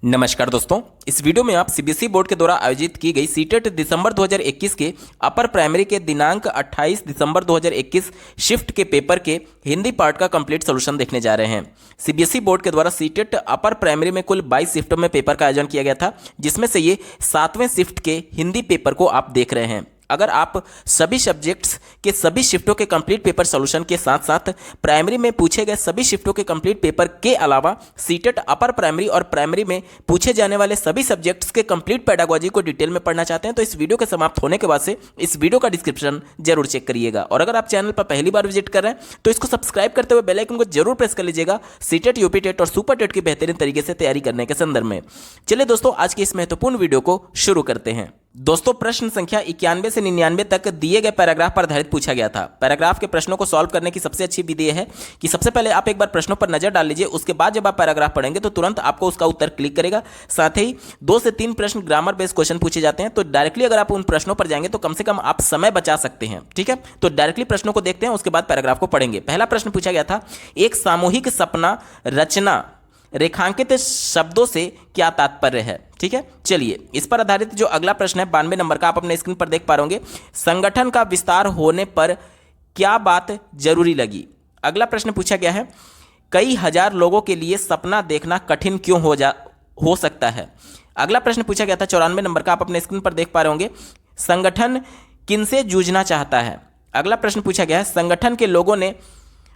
नमस्कार दोस्तों, इस वीडियो में आप सीबीएसई बोर्ड के द्वारा आयोजित की गई सीटेट दिसंबर 2021 के अपर प्राइमरी के दिनांक 28 दिसंबर 2021 शिफ्ट के पेपर के हिंदी पार्ट का कंप्लीट सॉल्यूशन देखने जा रहे हैं। सीबीएसई बोर्ड के द्वारा सीटेट अपर प्राइमरी में कुल 22 शिफ्टों में पेपर का आयोजन किया गया था, जिसमें से ये 7वें शिफ्ट के हिंदी पेपर को आप देख रहे हैं। अगर आप सभी सब्जेक्ट्स के सभी शिफ्टों के कंप्लीट पेपर सॉल्यूशन के साथ साथ प्राइमरी में पूछे गए सभी शिफ्टों के कंप्लीट पेपर के अलावा सीटेट अपर प्राइमरी और प्राइमरी में पूछे जाने वाले सभी सब्जेक्ट्स के कंप्लीट पेडागोजी को डिटेल में पढ़ना चाहते हैं तो इस वीडियो के समाप्त होने के बाद से इस वीडियो का डिस्क्रिप्शन जरूर चेक करिएगा। और अगर आप चैनल पर पहली बार विजिट कर रहे हैं तो इसको सब्सक्राइब करते हुए बेल आइकन को जरूर प्रेस कर लीजिएगा सीटेट, यूपी टेट और सुपर टेट की बेहतरीन तरीके से तैयारी करने के संदर्भ में। चलिए दोस्तों, आज की इस महत्वपूर्ण वीडियो को शुरू करते हैं। दोस्तों, प्रश्न संख्या 91 से 99 तक दिए गए पैराग्राफ पर आधारित पूछा गया था। पैराग्राफ के प्रश्नों को सॉल्व करने की सबसे अच्छी विधि है कि सबसे पहले आप एक बार प्रश्नों पर नजर डाल लीजिए, उसके बाद जब आप पैराग्राफ पढ़ेंगे तो तुरंत आपको उसका उत्तर क्लिक करेगा। साथ ही 2 से 3 प्रश्न ग्रामर बेस्ड क्वेश्चन पूछे जाते हैं, तो डायरेक्टली अगर आप उन प्रश्नों पर जाएंगे तो कम से कम आप समय बचा सकते हैं। ठीक है, तो डायरेक्टली प्रश्नों को देखते हैं, उसके बाद पैराग्राफ को पढ़ेंगे। पहला प्रश्न पूछा गया था, एक सामूहिक सपना रचना रेखांकित शब्दों से क्या तात्पर्य है। ठीक है, चलिए इस पर आधारित जो अगला प्रश्न है 92 नंबर का, आप अपने स्क्रीन पर देख पा रहे होंगे, संगठन का विस्तार होने पर क्या बात जरूरी लगी। अगला प्रश्न पूछा गया है, कई हजार लोगों के लिए सपना देखना कठिन क्यों हो सकता है। अगला प्रश्न पूछा गया था 94 नंबर का, आप अपने स्क्रीन पर देख पा रहे होंगे, संगठन किनसे जूझना चाहता है। अगला प्रश्न पूछा गया है, संगठन के लोगों ने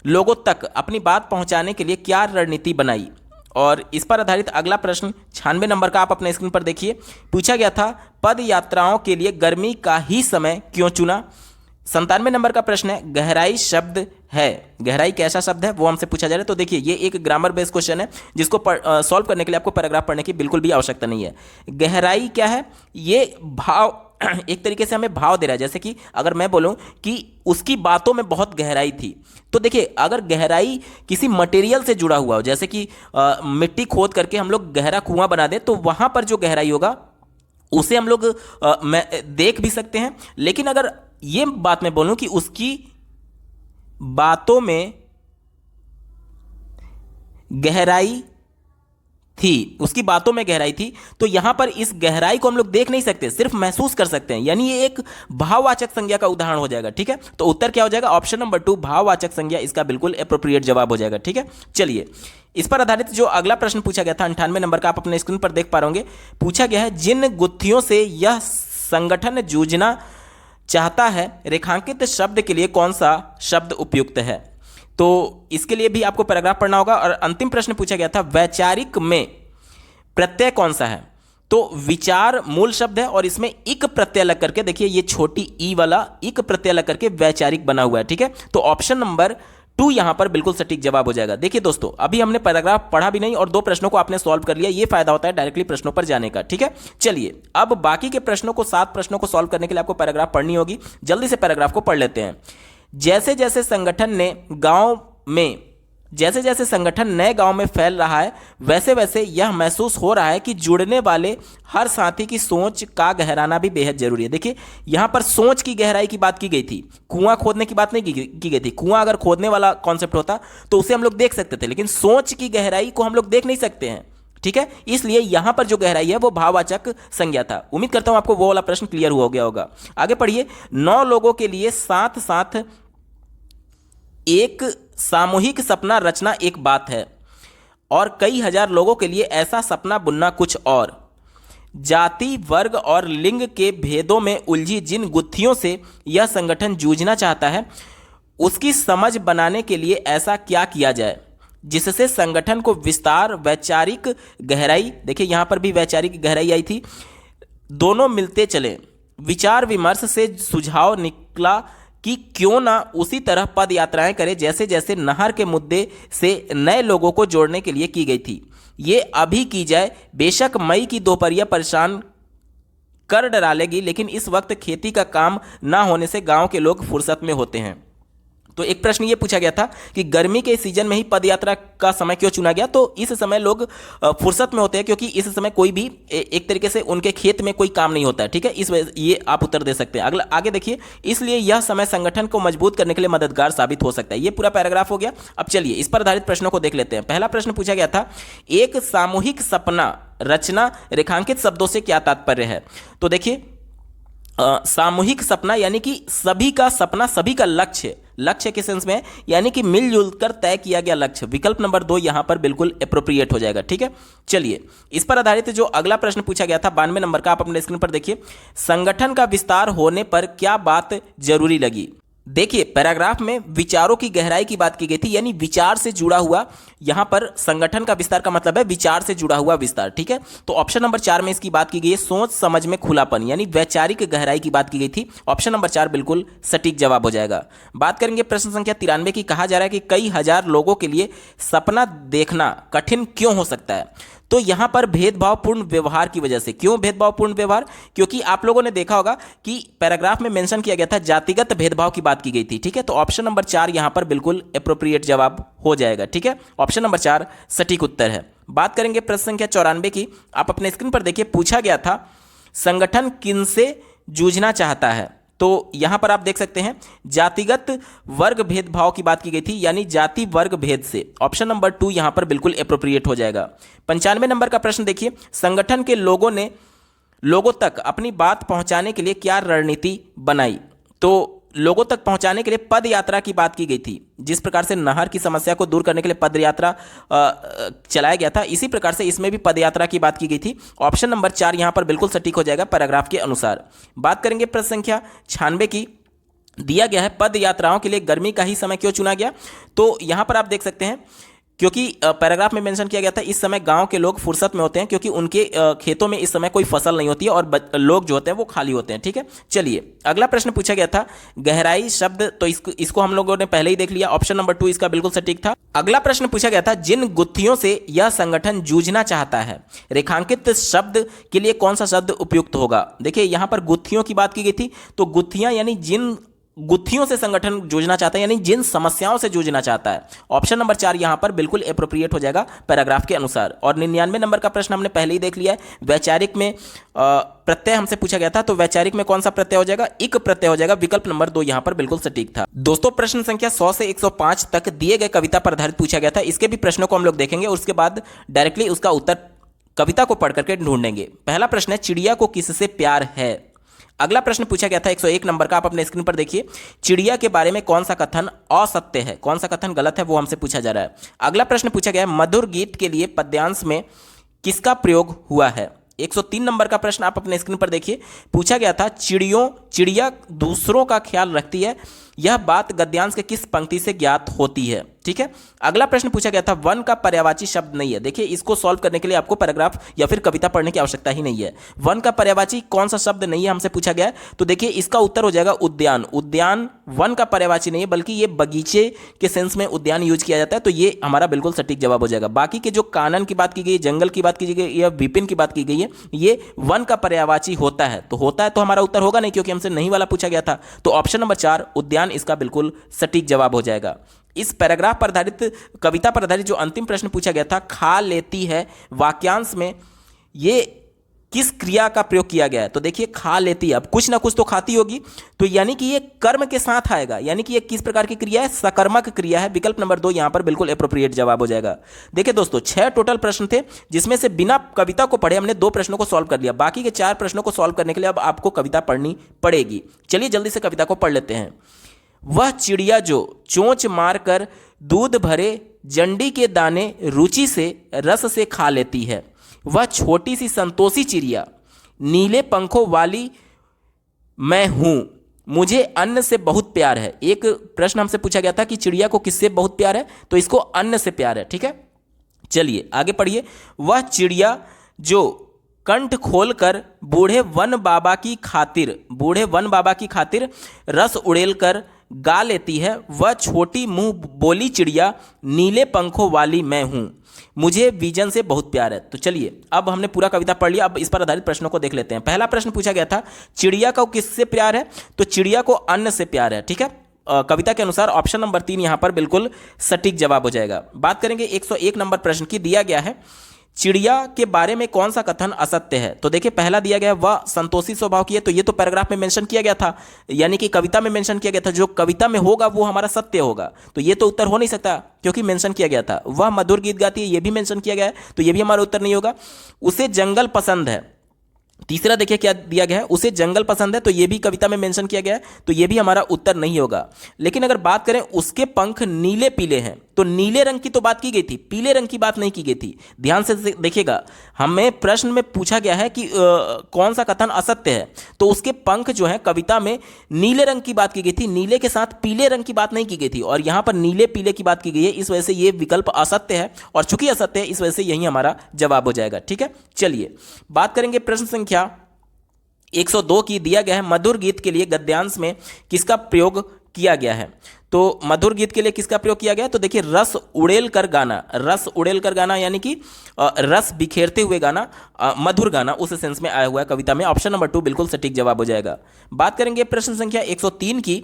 लोगों तक अपनी बात पहुंचाने के लिए क्या रणनीति बनाई। और इस पर आधारित अगला प्रश्न 96 नंबर का, आप अपने स्क्रीन पर देखिए, पूछा गया था, पद यात्राओं के लिए गर्मी का ही समय क्यों चुना। 97 नंबर का प्रश्न है, गहराई शब्द है, गहराई कैसा शब्द है वो हमसे पूछा जा रहा है। तो देखिए ये एक ग्रामर बेस्ड क्वेश्चन है जिसको सॉल्व करने के लिए आपको पैराग्राफ पढ़ने की बिल्कुल भी आवश्यकता नहीं है। गहराई क्या है, ये भाव एक तरीके से हमें भाव दे रहा है। जैसे कि अगर मैं बोलूं कि उसकी बातों में बहुत गहराई थी, तो देखिए अगर गहराई किसी मटेरियल से जुड़ा हुआ हो, जैसे कि मिट्टी खोद करके हम लोग गहरा कुआं बना दें, तो वहां पर जो गहराई होगा उसे हम लोग देख भी सकते हैं। लेकिन अगर ये बात मैं बोलूं कि उसकी बातों में गहराई थी, उसकी बातों में गहराई थी, तो यहां पर इस गहराई को हम लोग देख नहीं सकते, सिर्फ महसूस कर सकते हैं। यानी ये एक भाववाचक संज्ञा का उदाहरण हो जाएगा। ठीक है, तो उत्तर क्या हो जाएगा, ऑप्शन नंबर 2 भाववाचक संज्ञा इसका बिल्कुल एप्रोप्रिएट जवाब हो जाएगा। ठीक है, चलिए इस पर आधारित जो अगला प्रश्न पूछा गया था 98 नंबर का, आप अपने स्क्रीन पर देख पा रहे होंगे, पूछा गया है, जिन गुत्थियों से यह संगठन जूझना चाहता है रेखांकित शब्द के लिए कौन सा शब्द उपयुक्त है। तो इसके लिए भी आपको पैराग्राफ पढ़ना होगा। और अंतिम प्रश्न पूछा गया था, वैचारिक में प्रत्यय कौन सा है। तो विचार मूल शब्द है और इसमें इक प्रत्यय लग करके, देखिए ये छोटी ई वाला इक प्रत्यय लग करके वैचारिक बना हुआ है। ठीक है, तो ऑप्शन नंबर 2 यहां पर बिल्कुल सटीक जवाब हो जाएगा। देखिए दोस्तों, अभी हमने पैराग्राफ पढ़ा भी नहीं और 2 प्रश्नों को आपने सॉल्व कर लिया, ये फायदा होता है डायरेक्टली प्रश्नों पर जाने का। ठीक है, चलिए अब बाकी के प्रश्नों को 7 प्रश्नों को सॉल्व करने के लिए आपको पैराग्राफ पढ़नी होगी। जल्दी से पैराग्राफ को पढ़ लेते हैं। जैसे जैसे संगठन नए गांव में फैल रहा है, वैसे वैसे यह महसूस हो रहा है कि जुड़ने वाले हर साथी की सोच का गहराना भी बेहद जरूरी है। देखिए यहां पर सोच की गहराई की बात की गई थी, कुआं खोदने की बात नहीं की गई थी। कुआं अगर खोदने वाला कॉन्सेप्ट होता तो उसे हम लोग देख सकते थे, लेकिन सोच की गहराई को हम लोग देख नहीं सकते हैं। ठीक है, इसलिए यहां पर जो गहराई है वो भाववाचक संज्ञा था। उम्मीद करता हूं आपको वो वाला प्रश्न क्लियर हो गया होगा। आगे पढ़िए, 9 लोगों के लिए साथ साथ एक सामूहिक सपना रचना एक बात है और कई हजार लोगों के लिए ऐसा सपना बुनना कुछ और। जाति, वर्ग और लिंग के भेदों में उलझी जिन गुत्थियों से यह संगठन जूझना चाहता है, उसकी समझ बनाने के लिए ऐसा क्या किया जाए जिससे संगठन को विस्तार, वैचारिक गहराई, देखिए यहां पर भी वैचारिक गहराई आई थी, दोनों मिलते चले। विचार विमर्श से सुझाव निकला कि क्यों ना उसी तरह पद यात्राएं करें जैसे जैसे नहर के मुद्दे से नए लोगों को जोड़ने के लिए की गई थी। ये अभी की जाए, बेशक मई की दोपहरिया परेशान कर डालेगी, लेकिन इस वक्त खेती का काम ना होने से गांव के लोग फुर्सत में होते हैं। तो एक प्रश्न ये पूछा गया था कि गर्मी के सीजन में ही पदयात्रा का समय क्यों चुना गया। तो इस समय लोग फुर्सत में होते हैं क्योंकि इस समय कोई भी एक तरीके से उनके खेत में कोई काम नहीं होता है। ठीक है, इस वजह ये आप उत्तर दे सकते हैं। अगला आगे देखिए, इसलिए यह समय संगठन को मजबूत करने के लिए मददगार साबित हो सकता है। ये पूरा पैराग्राफ हो गया। अब चलिए इस पर आधारित प्रश्नों को देख लेते हैं। पहला प्रश्न पूछा गया था, एक सामूहिक सपना रचना रेखांकित शब्दों से क्या तात्पर्य है? तो देखिए सामूहिक सपना यानी कि सभी का सपना, सभी का लक्ष्य, लक्ष्य के सेंस में यानी कि मिलजुल कर तय किया गया लक्ष्य। विकल्प नंबर 2 यहां पर बिल्कुल एप्रोप्रिएट हो जाएगा। ठीक है, चलिए इस पर आधारित जो अगला प्रश्न पूछा गया था 92 नंबर का, आप अपने स्क्रीन पर देखिए। संगठन का विस्तार होने पर क्या बात जरूरी लगी? देखिए पैराग्राफ में विचारों की गहराई की बात की गई थी, यानी विचार से जुड़ा हुआ। यहां पर संगठन का विस्तार का मतलब है विचार से जुड़ा हुआ विस्तार। ठीक है, तो ऑप्शन नंबर 4 में इसकी बात की गई है, सोच समझ में खुलापन यानी वैचारिक गहराई की बात की गई थी। ऑप्शन नंबर 4 बिल्कुल सटीक जवाब हो जाएगा। बात करेंगे प्रश्न संख्या 93 की। कहा जा रहा है कि कई हजार लोगों के लिए सपना देखना कठिन क्यों हो सकता है? तो यहां पर भेदभावपूर्ण व्यवहार की वजह से। क्यों भेदभावपूर्ण व्यवहार? क्योंकि आप लोगों ने देखा होगा कि पैराग्राफ में मेंशन किया गया था जातिगत भेदभाव की बात की गई थी। ठीक है, तो ऑप्शन नंबर 4 यहां पर बिल्कुल एप्रोप्रिएट जवाब हो जाएगा। ठीक है, ऑप्शन नंबर 4 सटीक उत्तर है। बात करेंगे प्रश्न संख्या 94 की। आप अपने स्क्रीन पर देखिए, पूछा गया था संगठन किनसे जूझना चाहता है? तो यहां पर आप देख सकते हैं जातिगत वर्ग भेदभाव की बात की गई थी, यानी जाति वर्ग भेद से। ऑप्शन नंबर 2 यहां पर बिल्कुल एप्रोप्रिएट हो जाएगा। 95 नंबर का प्रश्न देखिए, संगठन के लोगों ने लोगों तक अपनी बात पहुंचाने के लिए क्या रणनीति बनाई? तो लोगों तक पहुंचाने के लिए पद यात्रा की बात की गई थी। जिस प्रकार से नहर की समस्या को दूर करने के लिए पद यात्रा चलाया गया था, इसी प्रकार से इसमें भी पद यात्रा की बात की गई थी। ऑप्शन नंबर 4 यहां पर बिल्कुल सटीक हो जाएगा पैराग्राफ के अनुसार। बात करेंगे प्रश्न संख्या 96 की। दिया गया है पद यात्राओं के लिए गर्मी का ही समय क्यों चुना गया? तो यहां पर आप देख सकते हैं क्योंकि पैराग्राफ में मेंशन किया गया था इस समय गांव के लोग फुर्सत में होते हैं, क्योंकि उनके खेतों में इस समय कोई फसल नहीं होती है और लोग जो होते हैं वो खाली होते हैं। ठीक है, चलिए अगला प्रश्न पूछा गया था गहराई शब्द, तो इसको हम लोगों ने पहले ही देख लिया। ऑप्शन नंबर 2 इसका बिल्कुल सटीक था। अगला प्रश्न पूछा गया था जिन गुत्थियों से यह संगठन जूझना चाहता है, रेखांकित शब्द के लिए कौन सा शब्द उपयुक्त होगा? देखिए यहां पर गुत्थियों की बात की गई थी, तो गुत्थियां यानी जिन गुत्थियों से संगठन जूझना चाहता है, यानी जिन समस्याओं से जूझना चाहता है। ऑप्शन नंबर 4 यहां पर बिल्कुल एप्रोप्रिएट हो जाएगा पैराग्राफ के अनुसार। और 99 नंबर का प्रश्न हमने पहले ही देख लिया है। वैचारिक में प्रत्यय हमसे पूछा गया था, तो वैचारिक में कौन सा प्रत्यय हो जाएगा? इक प्रत्यय हो जाएगा। विकल्प नंबर 2 यहां पर बिल्कुल सटीक था। दोस्तों प्रश्न संख्या 100 से 105 तक दिए गए कविता पर आधारित पूछा गया था। इसके भी प्रश्नों को हम लोग देखेंगे और उसके बाद डायरेक्टली उसका उत्तर कविता को पढ़ करके ढूंढेंगे। पहला प्रश्न है चिड़िया को किससे प्यार है? अगला प्रश्न पूछा गया था 101 नंबर का, आप अपने स्क्रीन पर देखिए। चिड़िया के बारे में कौन सा कथन असत्य है, कौन सा कथन गलत है, वो हमसे पूछा जा रहा है। अगला प्रश्न पूछा गया है मधुर गीत के लिए पद्यांश में किसका प्रयोग हुआ है? 103 नंबर का प्रश्न आप अपने स्क्रीन पर देखिए। पूछा गया था चिड़िया दूसरों का ख्याल रखती है, यह बात गद्यांश के किस पंक्ति से ज्ञात होती है? ठीक है, अगला प्रश्न पूछा गया था वन का पर्यायवाची शब्द नहीं है। देखिए इसको सॉल्व करने के लिए आपको पैराग्राफ या फिर कविता पढ़ने की आवश्यकता ही नहीं है। वन का पर्यायवाची कौन सा शब्द नहीं है हमसे पूछा गया है, तो देखिए इसका उत्तर हो जाएगा उद्यान। उद्यान वन का पर्यायवाची नहीं है, बल्कि ये बगीचे के सेंस में उद्यान यूज किया जाता है, तो ये हमारा बिल्कुल सटीक जवाब हो जाएगा। बाकी के जो कानन की बात की गई, जंगल की बात की गई या विपिन की बात की गई है, ये वन का पर्यायवाची होता है, तो हमारा उत्तर होगा नहीं, क्योंकि हमसे नहीं वाला पूछा गया था। तो ऑप्शन नंबर 4 उद्यान इसका बिल्कुल सटीक जवाब हो जाएगा। इस पैराग्राफ पर आधारित कविता पर आधारित जो अंतिम प्रश्न पूछा गया था खा लेती है, वाक्यांश में ये किस क्रिया का प्रयोग किया गया है? तो देखिए खा लेती है, अब कुछ ना कुछ तो खाती होगी, तो यानी कि ये कर्म के साथ आएगा, यानी कि ये किस प्रकार की क्रिया है? सकर्मक क्रिया है। विकल्प नंबर 2 यहां पर बिल्कुल एप्रोप्रिएट जवाब हो जाएगा। देखिए दोस्तों 6 टोटल प्रश्न थे, जिसमें से बिना कविता को पढ़े हमने 2 प्रश्नों को सॉल्व कर लिया। बाकी के 4 प्रश्नों को सॉल्व करने के लिए अब आपको कविता पढ़नी पड़ेगी। चलिए जल्दी से कविता को पढ़ लेते हैं। वह चिड़िया जो चोंच मारकर दूध भरे जंडी के दाने रुचि से रस से खा लेती है, वह छोटी सी संतोषी चिड़िया नीले पंखों वाली मैं हूं, मुझे अन्न से बहुत प्यार है। एक प्रश्न हमसे पूछा गया था कि चिड़िया को किससे बहुत प्यार है, तो इसको अन्न से प्यार है। ठीक है, चलिए आगे पढ़िए। वह चिड़िया जो कंठ खोलकर बूढ़े वन बाबा की खातिर रस उड़ेल कर गा लेती है, वह छोटी मुंह बोली चिड़िया नीले पंखों वाली मैं हूं, मुझे विजन से बहुत प्यार है। तो चलिए अब हमने पूरा कविता पढ़ लिया, अब इस पर आधारित प्रश्नों को देख लेते हैं। पहला प्रश्न पूछा गया था चिड़िया को किससे प्यार है, तो चिड़िया को अन्न से प्यार है। ठीक है, कविता के अनुसार ऑप्शन नंबर 3 यहां पर बिल्कुल सटीक जवाब हो जाएगा। बात करेंगे 101 नंबर प्रश्न की। दिया गया है चिड़िया के बारे में कौन सा कथन असत्य है? तो देखिए पहला दिया गया वह संतोषी स्वभाव की है, तो ये तो पैराग्राफ में मेंशन किया गया था, यानी कि कविता में मेंशन किया गया था, जो कविता में होगा वो हमारा सत्य होगा, तो ये तो उत्तर हो नहीं सकता क्योंकि मेंशन किया गया था। वह मधुर गीत गाती है, ये भी मेंशन किया गया है, तो ये भी हमारा उत्तर नहीं होगा। उसे जंगल पसंद है, तीसरा देखिए क्या दिया गया है, उसे जंगल पसंद है, तो ये भी कविता में मेंशन किया गया है, तो ये भी हमारा उत्तर नहीं होगा। लेकिन अगर बात करें उसके पंख नीले पीले हैं, तो नीले रंग की तो बात की गई थी, पीले रंग की बात नहीं की गई थी। ध्यान से देखिएगा, हमें प्रश्न में पूछा गया है कि कौन सा कथन असत्य है, तो उसके पंख जो है कविता में नीले रंग की बात की गई थी, नीले के साथ पीले रंग की बात नहीं की गई थी, और यहां पर नीले पीले की बात की गई है, इस वजह से ये विकल्प असत्य है, और चूंकि असत्य है इस वजह से यही हमारा जवाब हो जाएगा। ठीक है, चलिए बात करेंगे प्रश्न संख्या 102 की। दिया गया है मधुर गीत के लिए गद्यांश में किसका प्रयोग किया गया है? तो मधुर गीत के लिए किसका प्रयोग किया गया है? तो देखिए रस उड़ेल कर गाना, रस उड़ेल कर गाना यानी कि रस बिखेरते हुए गाना, मधुर गाना, उस सेंस में आया हुआ है कविता में। ऑप्शन नंबर 2 बिल्कुल सटीक जवाब हो जाएगा। बात करेंगे प्रश्न संख्या 103 की।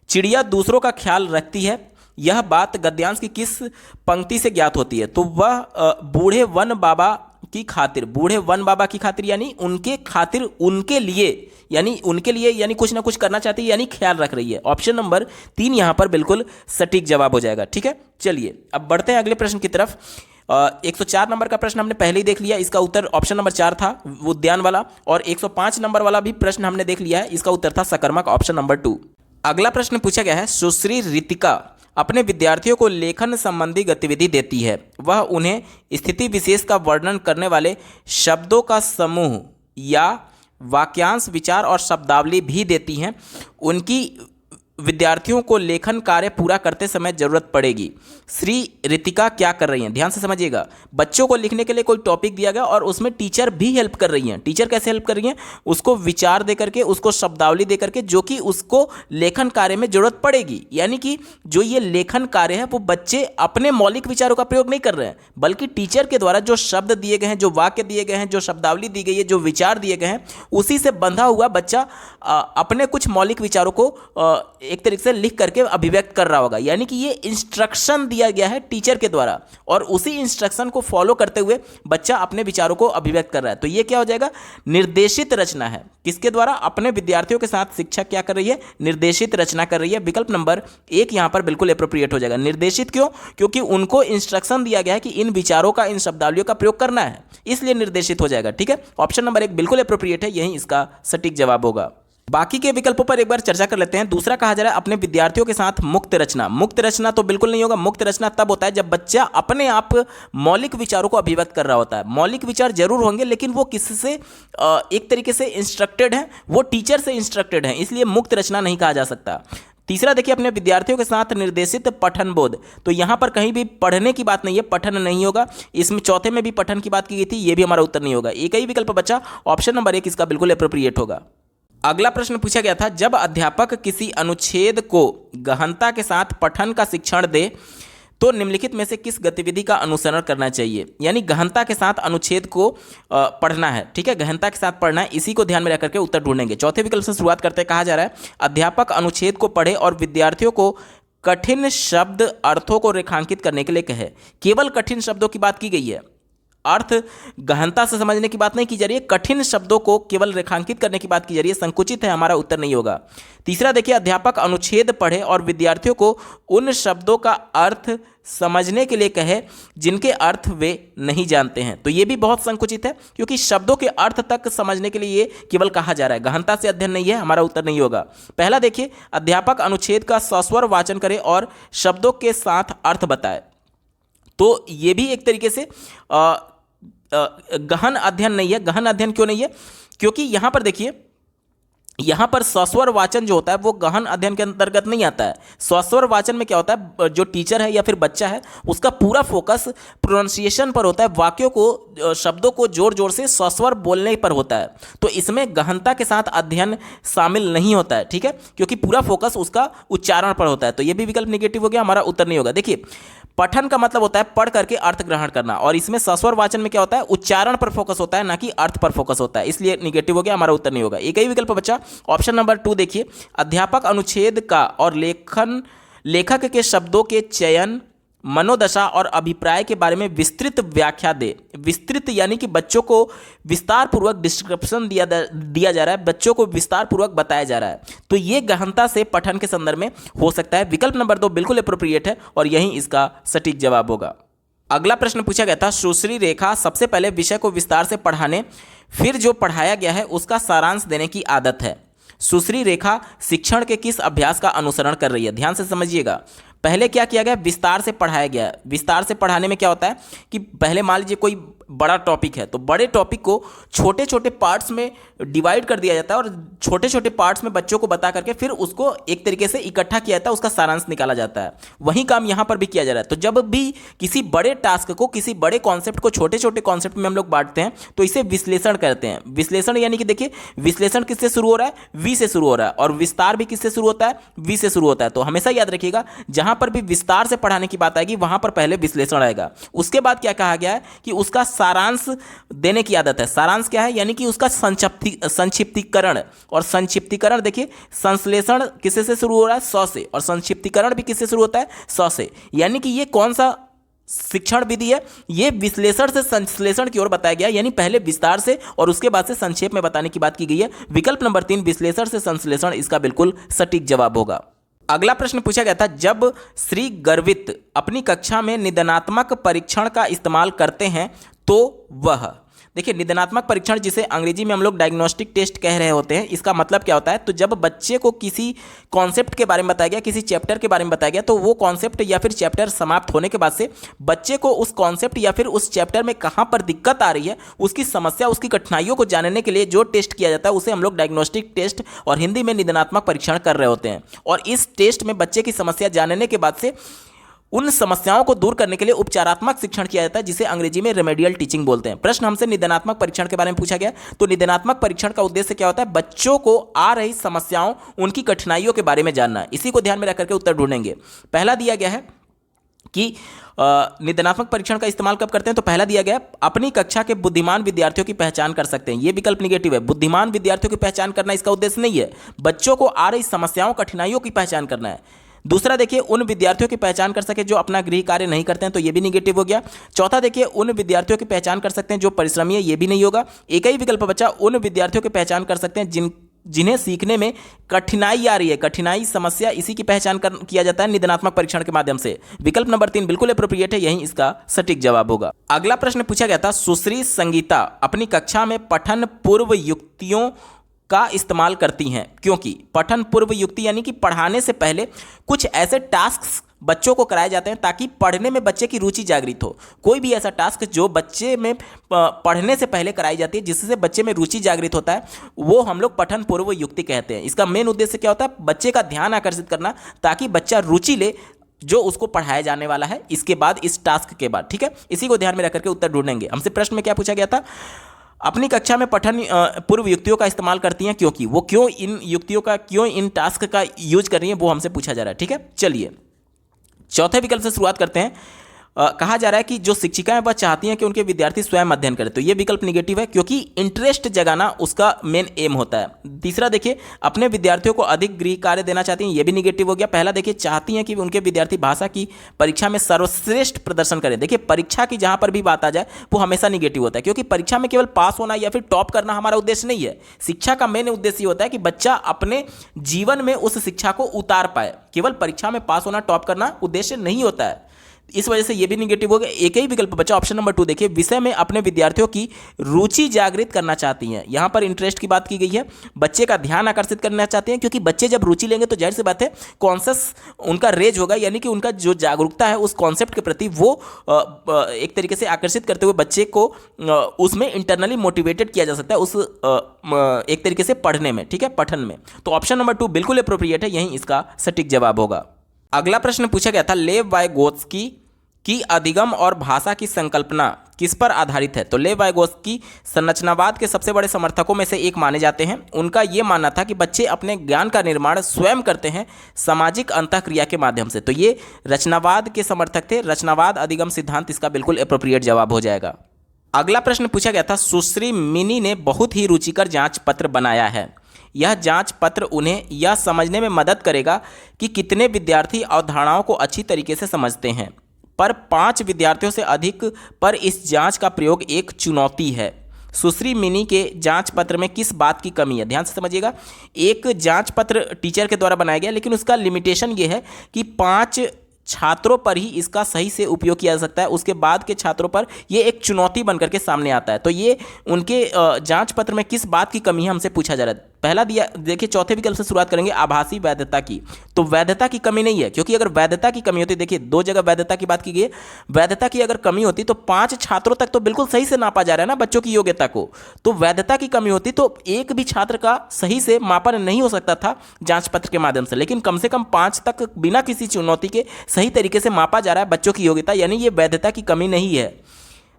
चिड़िया दूसरों का ख्याल रखती है, यह बात गद्यांश की किस पंक्ति से ज्ञात होती है? तो वह बूढ़े वन बाबा की खातिर, बूढ़े वन बाबा की खातिर यानी उनके खातिर, उनके लिए यानी कुछ ना कुछ करना चाहती है, यानी ख्याल रख रही है। ऑप्शन नंबर 3 यहां पर बिल्कुल सटीक जवाब हो जाएगा। ठीक है, चलिए अब बढ़ते हैं अगले प्रश्न की तरफ। 104 नंबर का प्रश्न हमने पहले ही देख लिया, इसका उत्तर ऑप्शन नंबर 4 था, उद्यान वाला। और 105 नंबर वाला भी प्रश्न हमने देख लिया है, इसका उत्तर था सकर्मक, ऑप्शन नंबर 2। अगला प्रश्न पूछा गया है, सुश्री रितिका अपने विद्यार्थियों को लेखन संबंधी गतिविधि देती है, वह उन्हें स्थिति विशेष का वर्णन करने वाले शब्दों का समूह या वाक्यांश, विचार और शब्दावली भी देती हैं। उनकी विद्यार्थियों को लेखन कार्य पूरा करते समय जरूरत पड़ेगी। श्री रितिका क्या कर रही हैं? ध्यान से समझिएगा, बच्चों को लिखने के लिए कोई टॉपिक दिया गया और उसमें टीचर भी हेल्प कर रही हैं। टीचर कैसे हेल्प कर रही हैं? उसको विचार दे करके, उसको शब्दावली दे करके, जो कि उसको लेखन कार्य में जरूरत पड़ेगी। यानी कि जो ये लेखन कार्य है वो बच्चे अपने मौलिक विचारों का प्रयोग नहीं कर रहे हैं, बल्कि टीचर के द्वारा जो शब्द दिए गए हैं, जो वाक्य दिए गए हैं, जो शब्दावली दी गई है, जो विचार दिए गए हैं, उसी से बंधा हुआ बच्चा अपने कुछ मौलिक विचारों को एक तरीके से लिख करके अभिव्यक्त कर रहा होगा। यानी कि ये इंस्ट्रक्शन दिया गया है टीचर के द्वारा, और उसी इंस्ट्रक्शन को फॉलो करते हुए बच्चा अपने विचारों को अभिव्यक्त कर रहा है। तो ये क्या हो जाएगा? निर्देशित रचना है। किसके द्वारा? अपने विद्यार्थियों के साथ शिक्षक क्या कर रही है? निर्देशित रचना कर रही है। विकल्प नंबर 1 यहां पर बिल्कुल एप्रोप्रिएट हो जाएगा। निर्देशित क्यों? क्योंकि उनको इंस्ट्रक्शन दिया गया है कि इन विचारों का, इन शब्दावलियों का प्रयोग करना है, इसलिए निर्देशित हो जाएगा। ठीक है, ऑप्शन नंबर 1 बिल्कुल एप्रोप्रिएट है, यही इसका सटीक जवाब होगा। बाकी के विकल्पों पर एक बार चर्चा कर लेते हैं। दूसरा कहा जा रहा है अपने विद्यार्थियों के साथ मुक्त रचना। मुक्त रचना तो बिल्कुल नहीं होगा। मुक्त रचना तब होता है जब बच्चा अपने आप मौलिक विचारों को अभिव्यक्त कर रहा होता है। मौलिक विचार जरूर होंगे, लेकिन वो किससे एक तरीके से इंस्ट्रक्टेड है, वो टीचर से इंस्ट्रक्टेड है, इसलिए मुक्त रचना नहीं कहा जा सकता। तीसरा देखिए, अपने विद्यार्थियों के साथ निर्देशित पठन बोध, तो यहां पर कहीं भी पढ़ने की बात नहीं है, पठन नहीं होगा। इसमें चौथे में भी पठन की बात की गई थी, यह भी हमारा उत्तर नहीं होगा। एक ही विकल्प बचा, ऑप्शन नंबर 1 इसका बिल्कुल एप्रोप्रिएट होगा। अगला प्रश्न पूछा गया था, जब अध्यापक किसी अनुच्छेद को गहनता के साथ पठन का शिक्षण दे तो निम्नलिखित में से किस गतिविधि का अनुसरण करना चाहिए? यानी गहनता के साथ अनुच्छेद को पढ़ना है। ठीक है, गहनता के साथ पढ़ना है, इसी को ध्यान में रख करके उत्तर ढूंढेंगे। चौथे विकल्प से शुरुआत करते कहा जा रहा है, अध्यापक अनुच्छेद को पढ़े और विद्यार्थियों को कठिन शब्द अर्थों को रेखांकित करने के लिए कहे। केवल कठिन शब्दों की बात की गई है, अर्थ गहनता से समझने की बात नहीं की जा रही है, कठिन शब्दों को केवल रेखांकित करने की बात की जा रही है। संकुचित है, हमारा उत्तर नहीं होगा। तीसरा देखिए, अध्यापक अनुच्छेद पढ़े और विद्यार्थियों को उन शब्दों का अर्थ समझने के लिए कहे जिनके अर्थ वे नहीं जानते हैं। तो ये भी बहुत संकुचित है, क्योंकि शब्दों के अर्थ तक समझने के लिए ये केवल कहा जा रहा है, गहनता से अध्ययन नहीं है, हमारा उत्तर नहीं होगा। पहला देखिए, अध्यापक अनुच्छेद का सस्वर वाचन करे और शब्दों के साथ अर्थ बताए, तो ये भी एक तरीके से गहन अध्ययन नहीं है। गहन अध्ययन क्यों नहीं है? क्योंकि यहां पर देखिए, यहां पर सस्वर वाचन जो होता है वो गहन अध्ययन के अंतर्गत नहीं आता है। सस्वर वाचन में क्या होता है, जो टीचर है या फिर बच्चा है उसका पूरा फोकस प्रोनाउंसिएशन पर होता है, वाक्यों को, शब्दों को जोर जोर से सस्वर बोलने पर होता है। तो इसमें गहनता के साथ अध्ययन शामिल नहीं होता है। ठीक है, क्योंकि पूरा फोकस उसका उच्चारण पर होता है। तो यह भी विकल्प निगेटिव हो गया, हमारा उत्तर नहीं होगा। देखिए, पठन का मतलब होता है पढ़ करके अर्थ ग्रहण करना, और इसमें सस्वर वाचन में क्या होता है, उच्चारण पर फोकस होता है, ना कि अर्थ पर फोकस होता है, इसलिए निगेटिव हो गया, हमारा उत्तर नहीं होगा। एक ही विकल्प बचा, ऑप्शन नंबर 2 देखिए, अध्यापक अनुच्छेद का और लेखक के शब्दों के चयन, मनोदशा और अभिप्राय के बारे में विस्तृत व्याख्या दे। विस्तृत यानी कि बच्चों को विस्तार पूर्वक डिस्क्रिप्शन दिया जा रहा है, बच्चों को विस्तार पूर्वक बताया जा रहा है, तो ये गहनता से पठन के संदर्भ में हो सकता है। विकल्प नंबर 2 बिल्कुल एप्रोप्रिएट है और यही इसका सटीक जवाब होगा। अगला प्रश्न पूछा गया था, सुश्री रेखा सबसे पहले विषय को विस्तार से पढ़ाने फिर जो पढ़ाया गया है उसका सारांश देने की आदत है। सुश्री रेखा शिक्षण के किस अभ्यास का अनुसरण कर रही है? ध्यान से समझिएगा। पहले क्या किया गया? विस्तार से पढ़ाया गया। विस्तार से पढ़ाने में क्या होता है कि पहले मान लीजिए कोई बड़ा टॉपिक है तो बड़े टॉपिक को छोटे छोटे पार्ट्स में डिवाइड कर दिया जाता है और छोटे छोटे पार्ट्स में बच्चों को बता करके फिर उसको एक तरीके से इकट्ठा किया जाता है, उसका सारांश निकाला जाता है। वही काम यहाँ पर भी किया जा रहा है। तो जब भी किसी बड़े टास्क को, किसी बड़े कॉन्सेप्ट को छोटे छोटे कॉन्सेप्ट में हम लोग बांटते हैं तो इसे विश्लेषण करते हैं। विश्लेषण यानी कि देखिए, विश्लेषण किससे शुरू हो रहा है? वी से शुरू हो रहा है, और विस्तार भी किससे शुरू होता है? वी से शुरू होता है। तो हमेशा याद रखिएगा, जहां पर भी विस्तार से पढ़ाने की बात आएगी वहां पर पहले विश्लेषण आएगा। उसके बाद क्या कहा गया है कि उसका सारांश देने की आदत है। सारांश क्या है? यानी कि उसका संक्षिप्तीकरण। और संक्षिप्तीकरण देखिए, संश्लेषण किससे से शुरू हो रहा है? स से, और संक्षिप्तीकरण भी किससे शुरू होता है? स से। यानी कि ये कौन सा शिक्षण विधि है? ये विश्लेषण से संश्लेषण की ओर बताया गया, यानी पहले विस्तार से और उसके बाद से संक्षेप में बताने की बात की गई है। विकल्प नंबर 3 विश्लेषण से संश्लेषण इसका बिल्कुल सटीक जवाब होगा। अगला प्रश्न पूछा गया था, जब श्री गर्वित अपनी कक्षा में निदानात्मक परीक्षण का इस्तेमाल करते हैं तो वह, देखिए निदानात्मक परीक्षण जिसे अंग्रेजी में हम लोग डायग्नोस्टिक टेस्ट कह रहे होते हैं, इसका मतलब क्या होता है? तो जब बच्चे को किसी कॉन्सेप्ट के बारे में बताया गया, किसी चैप्टर के बारे में बताया गया, तो वो कॉन्सेप्ट या फिर चैप्टर समाप्त होने के बाद से बच्चे को उस कॉन्सेप्ट या फिर उस चैप्टर में कहाँ पर दिक्कत आ रही है, उसकी समस्या, उसकी कठिनाइयों को जानने के लिए जो टेस्ट किया जाता है उसे हम लोग डायग्नोस्टिक टेस्ट और हिंदी में निदानात्मक परीक्षण कर रहे होते हैं। और इस टेस्ट में बच्चे की समस्या जानने के बाद से उन समस्याओं को दूर करने के लिए उपचारात्मक शिक्षण किया जाता है, जिसे अंग्रेजी में रेमेडियल टीचिंग बोलते हैं। प्रश्न हमसे निदानात्मक परीक्षण के बारे में पूछा गया, तो निदानात्मक परीक्षण का उद्देश्य क्या होता है? बच्चों को आ रही समस्याओं, उनकी कठिनाइयों के बारे में जानना है। इसी को ध्यान में रख करके उत्तर ढूंढेंगे। पहला दिया गया है कि निदानात्मक परीक्षण का इस्तेमाल कब करते हैं? तो पहला दिया गया, अपनी कक्षा के बुद्धिमान विद्यार्थियों की पहचान कर सकते हैं। यह विकल्प निगेटिव है। बुद्धिमान विद्यार्थियों की पहचान करना इसका उद्देश्य नहीं है, बच्चों को आ रही समस्याओं, कठिनाइयों की पहचान करना है। दूसरा देखिए, उन विद्यार्थियों की पहचान कर सके जो अपना गृह कार्य नहीं करते हैं, तो ये भी निगेटिव हो गया। चौथा देखिए, उन विद्यार्थियों की पहचान कर सकते हैं जो परिश्रमी है, ये भी नहीं होगा। एक ही विकल्प बचा, उन विद्यार्थियों की पहचान कर सकते हैं जिन्हें सीखने में कठिनाई आ रही है, कठिनाई, समस्या, इसी की पहचान किया जाता है निदानात्मक परीक्षण के माध्यम से। विकल्प नंबर 3 बिल्कुल एप्रोप्रिएट है, यही इसका सटीक जवाब होगा। अगला प्रश्न पूछा गया था, सुश्री संगीता अपनी कक्षा में पठन पूर्व युक्तियों का इस्तेमाल करती हैं, क्योंकि पठन पूर्व युक्ति यानी कि पढ़ाने से पहले कुछ ऐसे टास्क बच्चों को कराए जाते हैं ताकि पढ़ने में बच्चे की रुचि जागृत हो। कोई भी ऐसा टास्क जो बच्चे में पढ़ने से पहले कराई जाती है, जिससे बच्चे में रुचि जागृत होता है, वो हम लोग पठन पूर्व युक्ति कहते हैं। इसका मेन उद्देश्य क्या होता है? बच्चे का ध्यान आकर्षित करना, ताकि बच्चा रुचि ले जो उसको पढ़ाया जाने वाला है इसके बाद, इस टास्क के बाद। ठीक है, इसी को ध्यान में रख करके उत्तर ढूंढेंगे। हमसे प्रश्न में क्या पूछा गया था? अपनी कक्षा में पठन पूर्व युक्तियों का इस्तेमाल करती हैं, क्योंकि वो क्यों इन युक्तियों का, क्यों इन टास्क का यूज कर रही हैं, वो हमसे पूछा जा रहा है। ठीक है, चलिए चौथे विकल्प से शुरुआत करते हैं। कहा जा रहा है कि जो शिक्षिकाएं वह चाहती हैं कि उनके विद्यार्थी स्वयं अध्ययन करें, तो ये विकल्प निगेटिव है, क्योंकि इंटरेस्ट जगाना उसका मेन एम होता है। तीसरा देखिए, अपने विद्यार्थियों को अधिक गृह कार्य देना चाहती हैं, ये भी निगेटिव हो गया। पहला देखिए, चाहती हैं कि उनके विद्यार्थी भाषा की परीक्षा में सर्वश्रेष्ठ प्रदर्शन करें। देखिए, परीक्षा की जहां पर भी बात आ जाए वो हमेशा निगेटिव होता है, क्योंकि परीक्षा में केवल पास होना या फिर टॉप करना हमारा उद्देश्य नहीं है। शिक्षा का मेन उद्देश्य होता है कि बच्चा अपने जीवन में उस शिक्षा को उतार पाए। केवल परीक्षा में पास होना, टॉप करना उद्देश्य नहीं होता है। इस वजह से ये भी निगेटिव हो गया। एक ही विकल्प बचा, ऑप्शन नंबर 2 देखिए, विषय में अपने विद्यार्थियों की रुचि जागृत करना चाहती हैं। यहां पर इंटरेस्ट की बात की गई है, बच्चे का ध्यान आकर्षित करना चाहते हैं, क्योंकि बच्चे जब रुचि लेंगे तो जाहिर सी बात है कॉन्शस उनका रेज होगा, यानी कि उनका जो जागरूकता है उस कॉन्सेप्ट के प्रति वो एक तरीके से आकर्षित करते हुए बच्चे को उसमें इंटरनली मोटिवेटेड किया जा सकता है, उस एक तरीके से पढ़ने में। ठीक है, पठन में। तो ऑप्शन नंबर 2 बिल्कुल एप्रोप्रिएट है, यही इसका सटीक जवाब होगा। अगला प्रश्न पूछा गया था, लेव वाइगोत्स्की की अधिगम और भाषा की संकल्पना किस पर आधारित है? तो लेव वाइगोत्स्की संरचनावाद के सबसे बड़े समर्थकों में से एक माने जाते हैं। उनका यह मानना था कि बच्चे अपने ज्ञान का निर्माण स्वयं करते हैं सामाजिक अंतःक्रिया के माध्यम से। तो ये रचनावाद के समर्थक थे। रचनावाद अधिगम सिद्धांत इसका बिल्कुल एप्रोप्रिएट जवाब हो जाएगा। अगला प्रश्न पूछा गया था, सुश्री मिनी ने बहुत ही रुचिकर जांच पत्र बनाया है। यह जांच पत्र उन्हें यह समझने में मदद करेगा कि कितने विद्यार्थी अवधारणाओं को अच्छी तरीके से समझते हैं। पर 5 विद्यार्थियों से अधिक पर इस जांच का प्रयोग एक चुनौती है। सुश्री मिनी के जांच पत्र में किस बात की कमी है? ध्यान से समझिएगा, एक जांच पत्र टीचर के द्वारा बनाया गया, लेकिन उसका लिमिटेशन ये है कि 5 छात्रों पर ही इसका सही से उपयोग किया जा सकता है, उसके बाद के छात्रों पर ये एक चुनौती बनकर के सामने आता है। तो ये उनके जांच पत्र में किस बात की कमी है हमसे पूछा जा रहा है। पहला दिया, देखिए चौथे विकल्प से शुरुआत करेंगे, आभासी वैधता की। तो वैधता की कमी नहीं है, क्योंकि अगर वैधता की कमी होती, देखिए 2 जगह वैधता की बात की गई है, वैधता की अगर कमी होती तो 5 छात्रों तक तो बिल्कुल सही से नापा जा रहा है ना बच्चों की योग्यता को। तो वैधता की कमी होती तो एक भी छात्र का सही से मापन नहीं हो सकता था जांच पत्र के माध्यम से, लेकिन कम से कम 5 तक बिना किसी चुनौती के सही तरीके से मापा जा रहा है बच्चों की योग्यता, यानी ये वैधता की कमी नहीं है।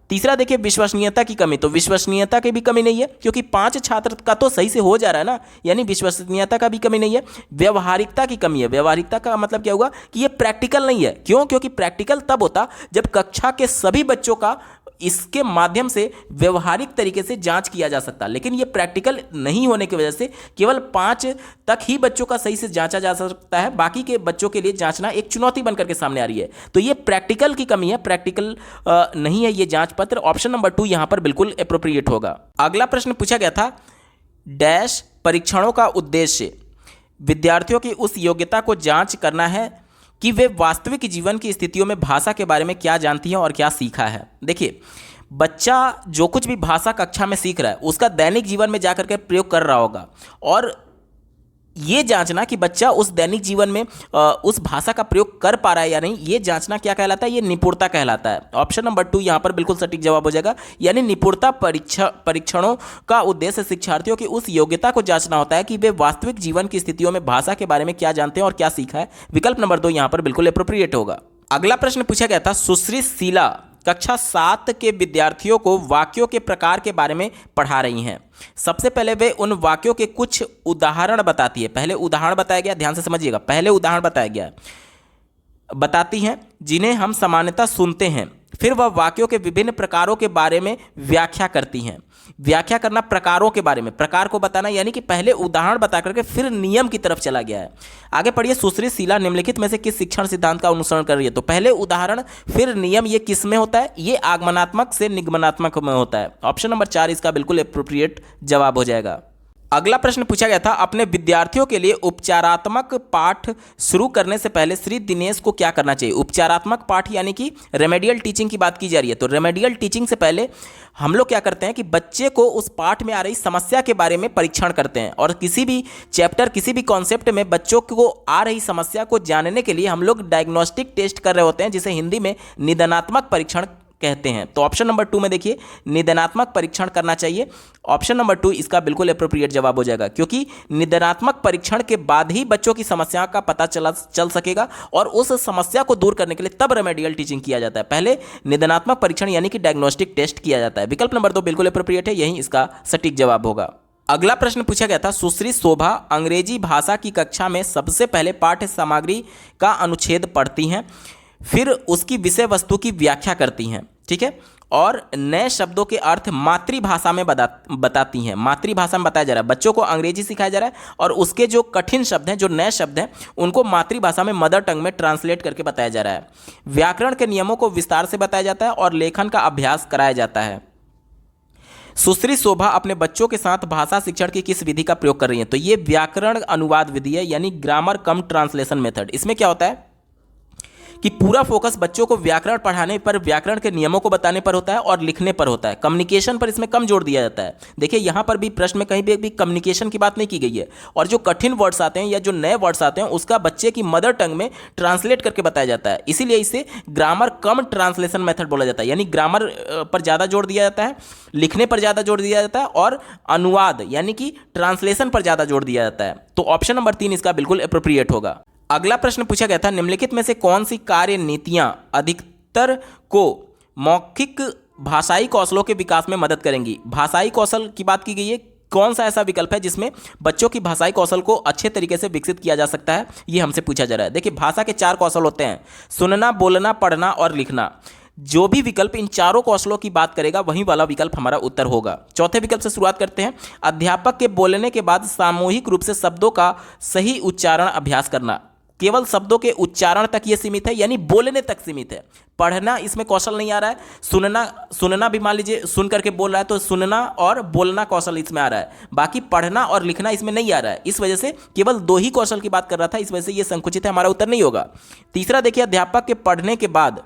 तीसरा देखिए, विश्वसनीयता की कमी। तो विश्वसनीयता की भी कमी नहीं है, क्योंकि 5 छात्र का तो सही से हो जा रहा है ना, यानी विश्वसनीयता का भी कमी नहीं है। व्यवहारिकता की कमी है। व्यवहारिकता का मतलब क्या हुआ कि ये प्रैक्टिकल नहीं है। क्यों? क्योंकि प्रैक्टिकल तब होता जब कक्षा के सभी बच्चों का इसके माध्यम से व्यवहारिक तरीके से जांच किया जा सकता, लेकिन ये प्रैक्टिकल नहीं होने की वजह से केवल 5 तक ही बच्चों का सही से जांचा जा सकता है, बाकी के बच्चों के लिए जांचना एक चुनौती बनकर के सामने आ रही है। तो ये प्रैक्टिकल की कमी है, प्रैक्टिकल नहीं है ये जांच पत्र। ऑप्शन नंबर 2 यहां पर बिल्कुल एप्रोप्रिएट होगा। अगला प्रश्न पूछा गया था, डैश परीक्षणों का उद्देश्य विद्यार्थियों की उस योग्यता को जांच करना है कि वे वास्तविक जीवन की स्थितियों में भाषा के बारे में क्या जानती हैं और क्या सीखा है। देखिए, बच्चा जो कुछ भी भाषा कक्षा में सीख रहा है उसका दैनिक जीवन में जाकर के प्रयोग कर रहा होगा, और ये जांचना कि बच्चा उस दैनिक जीवन में उस भाषा का प्रयोग कर पा रहा है या नहीं, ये जांचना क्या कहलाता है? ये निपुणता कहलाता है। ऑप्शन नंबर 2 यहां पर बिल्कुल सटीक जवाब हो जाएगा, यानी निपुणता परीक्षणों का उद्देश्य शिक्षार्थियों की उस योग्यता को जांचना होता है कि वे वास्तविक जीवन की स्थितियों में भाषा के बारे में क्या जानते हैं और क्या सीखा है। विकल्प नंबर 2 यहां पर बिल्कुल एप्रोप्रिएट होगा। अगला प्रश्न पूछा गया था, सुश्री शीला कक्षा 7 के विद्यार्थियों को वाक्यों के प्रकार के बारे में पढ़ा रही हैं। सबसे पहले वे उन वाक्यों के कुछ उदाहरण बताती है। पहले उदाहरण बताया गया, ध्यान से समझिएगा, पहले उदाहरण बताया गया, बताती हैं जिन्हें हम सामान्यतः सुनते हैं। फिर वह वाक्यों के विभिन्न प्रकारों के बारे में व्याख्या करती हैं। व्याख्या करना प्रकारों के बारे में, प्रकार को बताना, यानी कि पहले उदाहरण बता करके फिर नियम की तरफ चला गया है। आगे पढ़िए, सुश्री शीला निम्नलिखित में से किस शिक्षण सिद्धांत का अनुसरण कर रही है? तो पहले उदाहरण फिर नियम, ये किस में होता है? ये आगमनात्मक से निगमनात्मक में होता है। ऑप्शन नंबर 4 इसका बिल्कुल एप्रोप्रिएट जवाब हो जाएगा। अगला प्रश्न पूछा गया था, अपने विद्यार्थियों के लिए उपचारात्मक पाठ शुरू करने से पहले श्री दिनेश को क्या करना चाहिए? उपचारात्मक पाठ यानी कि रेमेडियल टीचिंग की बात की जा रही है। तो रेमेडियल टीचिंग से पहले हम लोग क्या करते हैं कि बच्चे को उस पाठ में आ रही समस्या के बारे में परीक्षण करते हैं, और किसी भी चैप्टर, किसी भी कॉन्सेप्ट में बच्चों को आ रही समस्या को जानने के लिए हम लोग डायग्नोस्टिक टेस्ट कर रहे होते हैं, जिसे हिंदी में निदानात्मक परीक्षण कहते हैं। तो ऑप्शन नंबर 2 में देखिए, निदानात्मक परीक्षण करना चाहिए। ऑप्शन नंबर 2 इसका बिल्कुल एप्रोप्रिएट जवाब हो जाएगा, क्योंकि निदानात्मक परीक्षण के बाद ही बच्चों की समस्या का पता चल सकेगा, और उस समस्या को दूर करने के लिए तब रेमेडियल टीचिंग किया जाता है। पहले निदानात्मक परीक्षण यानी कि डायग्नोस्टिक टेस्ट किया जाता है। विकल्प नंबर 2 बिल्कुल एप्रोप्रिएट है, यही इसका सटीक जवाब होगा। अगला प्रश्न पूछा गया था, सुश्री शोभा अंग्रेजी भाषा की कक्षा में सबसे पहले पाठ्य सामग्री का अनुच्छेद पढ़ती हैं, फिर उसकी विषय वस्तु की व्याख्या करती हैं, ठीक है, और नए शब्दों के अर्थ मातृभाषा में बताती हैं। मातृभाषा में बताया जा रहा है, बच्चों को अंग्रेजी सिखाया जा रहा है, और उसके जो कठिन शब्द हैं, जो नए शब्द हैं, उनको मातृभाषा में, मदर टंग में ट्रांसलेट करके बताया जा रहा है। व्याकरण के नियमों को विस्तार से बताया जाता है और लेखन का अभ्यास कराया जाता है। सुश्री शोभा अपने बच्चों के साथ भाषा शिक्षण की किस विधि का प्रयोग कर रही हैं? तो ये व्याकरण अनुवाद विधि है, यानी ग्रामर कम ट्रांसलेशन मेथड। इसमें क्या होता है कि पूरा फोकस बच्चों को व्याकरण पढ़ाने पर, व्याकरण के नियमों को बताने पर होता है और लिखने पर होता है। कम्युनिकेशन पर इसमें कम जोर दिया जाता है। देखिए, यहाँ पर भी प्रश्न में कहीं भी कम्युनिकेशन की बात नहीं की गई है, और जो कठिन वर्ड्स आते हैं या जो नए वर्ड्स आते हैं उसका बच्चे की मदर टंग में ट्रांसलेट करके बताया जाता है। इसीलिए इसे ग्रामर कम ट्रांसलेशन मेथड बोला जाता है, यानी ग्रामर पर ज़्यादा जोर दिया जाता है, लिखने पर ज़्यादा जोर दिया जाता है, और अनुवाद यानी कि ट्रांसलेशन पर ज़्यादा जोर दिया जाता है। तो ऑप्शन नंबर 3 इसका बिल्कुल एप्रोप्रिएट होगा। अगला प्रश्न पूछा गया था, निम्नलिखित में से कौन सी कार्य नीतियां अधिकतर को मौखिक भाषाई कौशलों के विकास में मदद करेंगी? भाषाई कौशल की बात की गई है, कौन सा ऐसा विकल्प है जिसमें बच्चों की भाषाई कौशल को अच्छे तरीके से विकसित किया जा सकता है? ये हमसे पूछा जा रहा है। देखिए, भाषा के 4 कौशल होते हैं, सुनना, बोलना, पढ़ना और लिखना। जो भी विकल्प इन चारों कौशलों की बात करेगा वही वाला विकल्प हमारा उत्तर होगा। चौथे विकल्प से शुरुआत करते हैं, अध्यापक के बोलने के बाद सामूहिक रूप से शब्दों का सही उच्चारण अभ्यास करना। केवल शब्दों के उच्चारण तक ये सीमित है, यानी बोलने तक सीमित है। पढ़ना इसमें कौशल नहीं आ रहा है। सुनना भी मान लीजिए सुन करके बोल रहा है तो सुनना और बोलना कौशल इसमें आ रहा है, बाकी पढ़ना और लिखना इसमें नहीं आ रहा है। इस वजह से केवल 2 ही कौशल की बात कर रहा था, इस वजह से ये संकुचित है, हमारा उत्तर नहीं होगा। तीसरा देखिए, अध्यापक के पढ़ने के बाद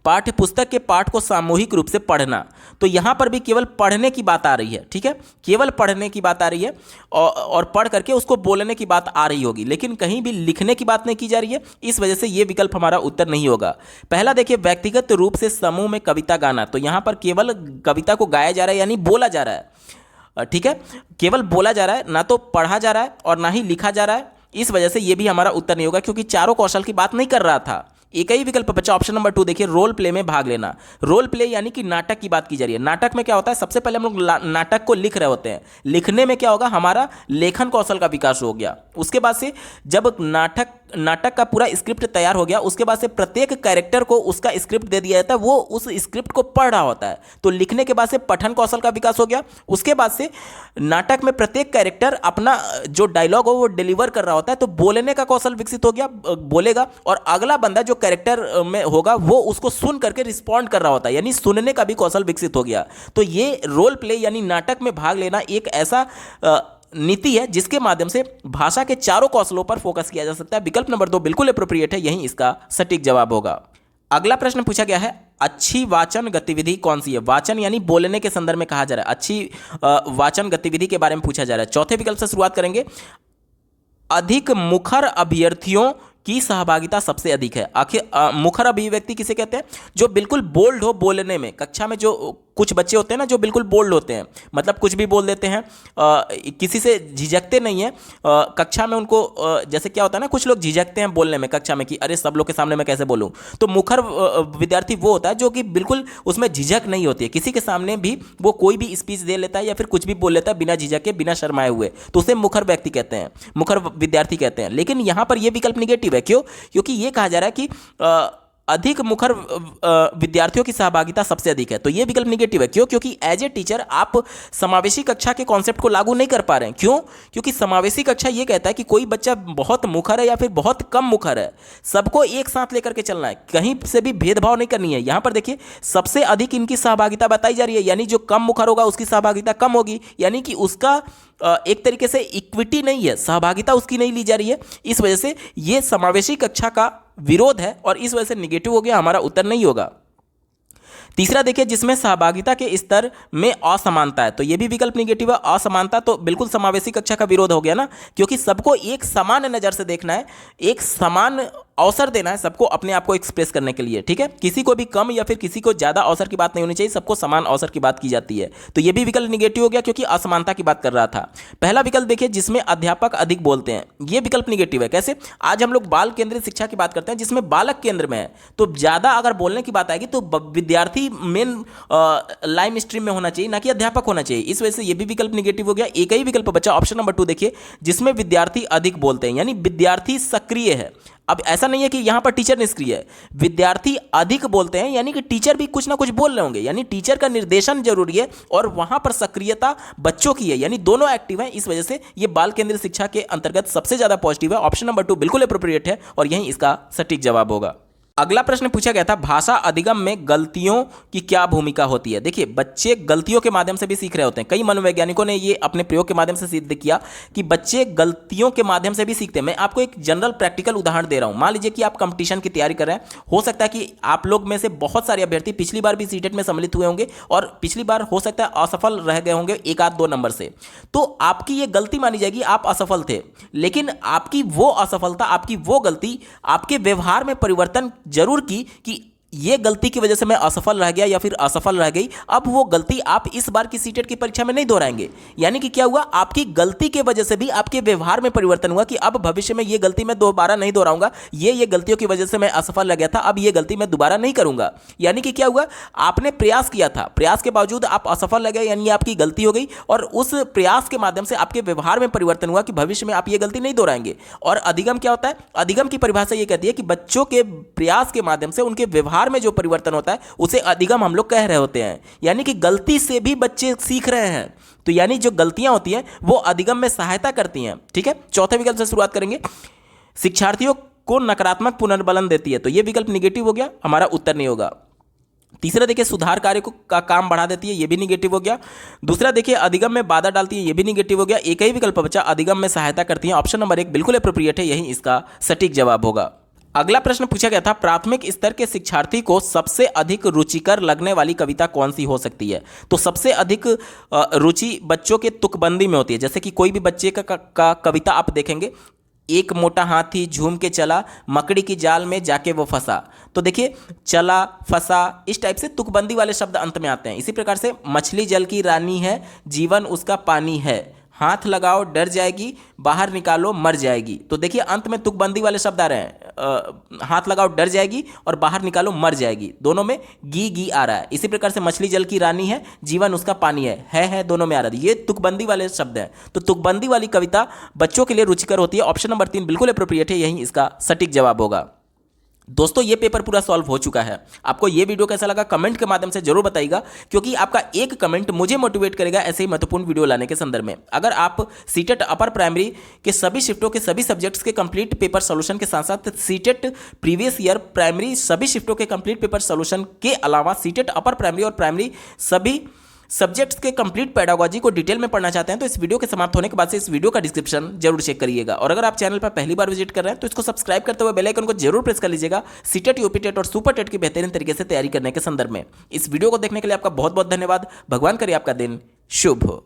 पाठ्य पुस्तक के पाठ को सामूहिक रूप से पढ़ना, तो यहां पर भी केवल पढ़ने की बात आ रही है, ठीक है, केवल पढ़ने की बात आ रही है और पढ़ करके उसको बोलने की बात आ रही होगी, लेकिन कहीं भी लिखने की बात नहीं की जा रही है। इस वजह से यह विकल्प हमारा उत्तर नहीं होगा। पहला देखिए, व्यक्तिगत रूप से समूह में कविता गाना, तो यहां पर केवल कविता को गाया जा रहा है, यानी बोला जा रहा है, ठीक है, केवल बोला जा रहा है, ना तो पढ़ा जा रहा है और ना ही लिखा जा रहा है। इस वजह से यह भी हमारा उत्तर नहीं होगा, क्योंकि चारों कौशल की बात नहीं कर रहा था। एक ही विकल्प बचा, ऑप्शन नंबर 2 देखिए, रोल प्ले में भाग लेना। रोल प्ले यानी कि नाटक की बात की जा रही है। नाटक में क्या होता है, सबसे पहले हम लोग नाटक को लिख रहे होते हैं, लिखने में क्या होगा, हमारा लेखन कौशल का विकास हो गया। उसके बाद से जब नाटक का पूरा स्क्रिप्ट तैयार हो गया, उसके बाद से प्रत्येक कैरेक्टर को उसका स्क्रिप्ट दे दिया जाता है, वो उस स्क्रिप्ट को पढ़ रहा होता है, तो लिखने के बाद से पठन कौशल का विकास हो गया। उसके बाद से नाटक में प्रत्येक कैरेक्टर अपना जो डायलॉग हो वो डिलीवर कर रहा होता है, तो बोलने का कौशल विकसित हो गया, बोलेगा, और अगला बंदा जो कैरेक्टर में होगा वो उसको सुन करके रिस्पॉन्ड कर रहा होता है, यानी सुनने का भी कौशल विकसित हो गया। तो ये रोल प्ले यानी नाटक में भाग लेना एक ऐसा नीति है जिसके माध्यम से भाषा के चारों कौशलों पर फोकस किया जा सकता है। विकल्प नंबर 2 बिल्कुल एप्रोप्रिएट है, यही इसका सटीक जवाब होगा। अगला प्रश्न पूछा गया है, अच्छी वाचन गतिविधि कौन सी है। वाचन यानी बोलने के संदर्भ में कहा जा रहा है, अच्छी वाचन गतिविधि के बारे में पूछा जा रहा है। चौथे विकल्प से शुरुआत करेंगे, अधिक मुखर अभ्यर्थियों की सहभागिता सबसे अधिक है। आखिर मुखर अभिव्यक्ति किसे कहते हैं, जो बिल्कुल बोल्ड हो बोलने में। कक्षा में जो कुछ बच्चे होते हैं ना, जो बिल्कुल बोल्ड होते हैं, मतलब कुछ भी बोल देते हैं, किसी से झिझकते नहीं हैं। कक्षा में उनको जैसे क्या होता है ना, कुछ लोग झिझकते हैं बोलने में कक्षा में कि अरे सब लोग के सामने मैं कैसे बोलूं, तो मुखर विद्यार्थी वो होता है जो कि बिल्कुल उसमें झिझक नहीं होती है, किसी के सामने भी वो कोई भी स्पीच दे लेता है या फिर कुछ भी बोल लेता है बिना झिझक के, बिना शर्माए हुए, तो उसे मुखर व्यक्ति कहते हैं, मुखर विद्यार्थी कहते हैं। लेकिन यहां पर यह विकल्प निगेटिव है। क्यों? क्योंकि यह कहा जा रहा है कि अधिक मुखर विद्यार्थियों की सहभागिता सबसे अधिक है, तो यह विकल्प निगेटिव है। क्यों? क्योंकि एज ए टीचर आप समावेशी कक्षा के कॉन्सेप्ट को लागू नहीं कर पा रहे हैं। क्यों? क्योंकि समावेशी कक्षा यह कहता है कि कोई बच्चा बहुत मुखर है या फिर बहुत कम मुखर है, सबको एक साथ लेकर के चलना है, कहीं से भी भेदभाव नहीं करनी है। यहां पर देखिए सबसे अधिक इनकी सहभागिता बताई जा रही है, यानी जो कम मुखर होगा उसकी सहभागिता कम होगी, यानी कि उसका एक तरीके से इक्विटी नहीं है, सहभागिता उसकी नहीं ली जा रही है। इस वजह से यह समावेशी कक्षा का विरोध है और इस वजह से निगेटिव हो गया, हमारा उत्तर नहीं होगा। तीसरा देखिए, जिसमें सहभागिता के स्तर में असमानता है, तो यह भी विकल्प निगेटिव है। असमानता तो बिल्कुल समावेशी कक्षा का विरोध हो गया ना, क्योंकि सबको एक समान नज़र से देखना है, एक समान अवसर देना है सबको अपने आप को एक्सप्रेस करने के लिए, ठीक है, किसी को भी कम या फिर किसी को ज़्यादा अवसर की बात नहीं होनी चाहिए, सबको समान अवसर की बात की जाती है। तो यह भी विकल्प निगेटिव हो गया क्योंकि असमानता की बात कर रहा था। पहला विकल्प देखिए, जिसमें अध्यापक अधिक बोलते हैं, यह विकल्प निगेटिव है। कैसे? आज हम लोग बाल केंद्रित शिक्षा की बात करते हैं, जिसमें बालक केंद्र में है, तो ज़्यादा अगर बोलने की बात आएगी तो विद्यार्थी मेन लाइम स्ट्रीम में होना चाहिए, ना कि अध्यापक होना चाहिए। इस वजह से यह भी विकल्प निगेटिव हो गया। एक ही विकल्प बचा, ऑप्शन नंबर 2 देखिए, जिसमें विद्यार्थी अधिक बोलते हैं, यानी विद्यार्थी सक्रिय है। अब ऐसा नहीं है कि यहां पर टीचर निष्क्रिय है, विद्यार्थी अधिक बोलते हैं, यानी कि टीचर भी कुछ ना कुछ बोल रहे होंगे, यानी टीचर का निर्देशन जरूरी है और वहां पर सक्रियता बच्चों की है, यानी दोनों एक्टिव हैं। इस वजह से यह बाल केंद्रित शिक्षा के अंतर्गत सबसे ज्यादा पॉजिटिव है। ऑप्शन नंबर 2 बिल्कुल एप्रोप्रिएट है और यही इसका सटीक जवाब होगा। अगला प्रश्न पूछा गया था, भाषा अधिगम में गलतियों की क्या भूमिका होती है। देखिए, बच्चे गलतियों के माध्यम से भी सीख रहे होते हैं। कई मनोवैज्ञानिकों ने ये अपने प्रयोग के माध्यम से सिद्ध किया कि बच्चे गलतियों के माध्यम से भी सीखते हैं। मैं आपको एक जनरल प्रैक्टिकल उदाहरण दे रहा हूं। मान लीजिए कि आप कंपटीशन की तैयारी कर रहे हैं, हो सकता है कि आप लोग में से बहुत सारे अभ्यर्थी पिछली बार भी सीटेट में सम्मिलित हुए होंगे और पिछली बार हो सकता है असफल रह गए होंगे 1-2 नंबर से, तो आपकी ये गलती मानी जाएगी, आप असफल थे, लेकिन आपकी वो असफलता, आपकी वो गलती आपके व्यवहार में परिवर्तन जरूर की कि ये गलती की वजह से मैं असफल रह गया या फिर असफल रह गई। अब वो गलती आप इस बार की सीटेट की परीक्षा में नहीं दोहराएंगे, यानी कि क्या हुआ, आपकी गलती के वजह से भी आपके व्यवहार में परिवर्तन हुआ कि अब भविष्य में ये गलती मैं दोबारा नहीं दोहराऊंगा, ये गलतियों की वजह से मैं असफल रह गया था, अब ये गलती मैं दोबारा नहीं करूंगा। यानी कि क्या हुआ, आपने प्रयास किया था, प्रयास के बावजूद आप असफल रह गए, यानी आपकी गलती हो गई और उस प्रयास के माध्यम से आपके व्यवहार में परिवर्तन हुआ कि भविष्य में आप ये गलती नहीं दोहराएंगे। और अधिगम क्या होता है? अधिगम की परिभाषा ये कहती है कि बच्चों के प्रयास के माध्यम से उनके व्यवहार में जो परिवर्तन होता है उसे अधिगम हम लोग कह रहे होते हैं। यानी कि गलती से भी बच्चे सीख रहे हैं, तो यानी जो गलतियां होती हैं वो अधिगम में सहायता करती हैं। ठीक है, चौथे विकल्प से शुरुआत करेंगे। शिक्षार्थियों को नकारात्मक पुनर्बलन देती है, तो ये विकल्प निगेटिव हो गया, हमारा उत्तर नहीं होगा। तीसरा देखिए सुधार कार्य को का काम बढ़ा देती है, ये भी निगेटिव हो गया। दूसरा देखिए अधिगम में बाधा डालती है, ये भी निगेटिव हो गया। एक ही विकल्प बचा, अधिगम में सहायता करती है। ऑप्शन नंबर 1 बिल्कुल अप्रोप्रिएट है, यही इसका सटीक जवाब होगा। अगला प्रश्न पूछा गया था, प्राथमिक स्तर के शिक्षार्थी को सबसे अधिक रुचिकर लगने वाली कविता कौन सी हो सकती है? तो सबसे अधिक रुचि बच्चों के तुकबंदी में होती है। जैसे कि कोई भी बच्चे का कविता आप देखेंगे, एक मोटा हाथी झूम के चला, मकड़ी की जाल में जाके वो फंसा। तो देखिए चला, फंसा, इस टाइप से तुकबंदी वाले शब्द अंत में आते हैं। इसी प्रकार से मछली जल की रानी है, जीवन उसका पानी है, हाथ लगाओ डर जाएगी, बाहर निकालो मर जाएगी। तो देखिए अंत में तुकबंदी वाले शब्द आ रहे हैं, हाथ लगाओ डर जाएगी और बाहर निकालो मर जाएगी, दोनों में गी आ रहा है। इसी प्रकार से मछली जल की रानी है, जीवन उसका पानी है दोनों में आ रहा है। ये तुकबंदी वाले शब्द हैं। तो तुकबंदी वाली कविता बच्चों के लिए रुचिकर होती है। ऑप्शन नंबर 3 बिल्कुल अप्रोप्रिएट है, यही इसका सटीक जवाब होगा। दोस्तों ये पेपर पूरा सॉल्व हो चुका है। आपको ये वीडियो कैसा लगा कमेंट के माध्यम से जरूर बताइएगा, क्योंकि आपका एक कमेंट मुझे मोटिवेट करेगा ऐसे ही महत्वपूर्ण वीडियो लाने के संदर्भ में। अगर आप सीटेट अपर प्राइमरी के सभी शिफ्टों के सभी सब्जेक्ट्स के कंप्लीट पेपर सॉल्यूशन के साथ साथ सीटेट प्रीवियस ईयर प्राइमरी सभी शिफ्टों के कंप्लीट पेपर सॉल्यूशन के अलावा सीटेट अपर प्राइमरी और प्राइमरी सभी सब्जेक्ट्स के कंप्लीट पेडागोजी को डिटेल में पढ़ना चाहते हैं, तो इस वीडियो के समाप्त होने के बाद से इस वीडियो का डिस्क्रिप्शन जरूर चेक करिएगा। और अगर आप चैनल पर पहली बार विजिट कर रहे हैं तो इसको सब्सक्राइब करते हुए बेल आइकन को जरूर प्रेस कर लीजिएगा, सीटेट, यूपी टेट और सुपर टेट की बेहतरीन तरीके से तैयारी करने के संदर्भ में। इस वीडियो को देखने के लिए आपका बहुत बहुत धन्यवाद। भगवान करे आपका दिन शुभ हो।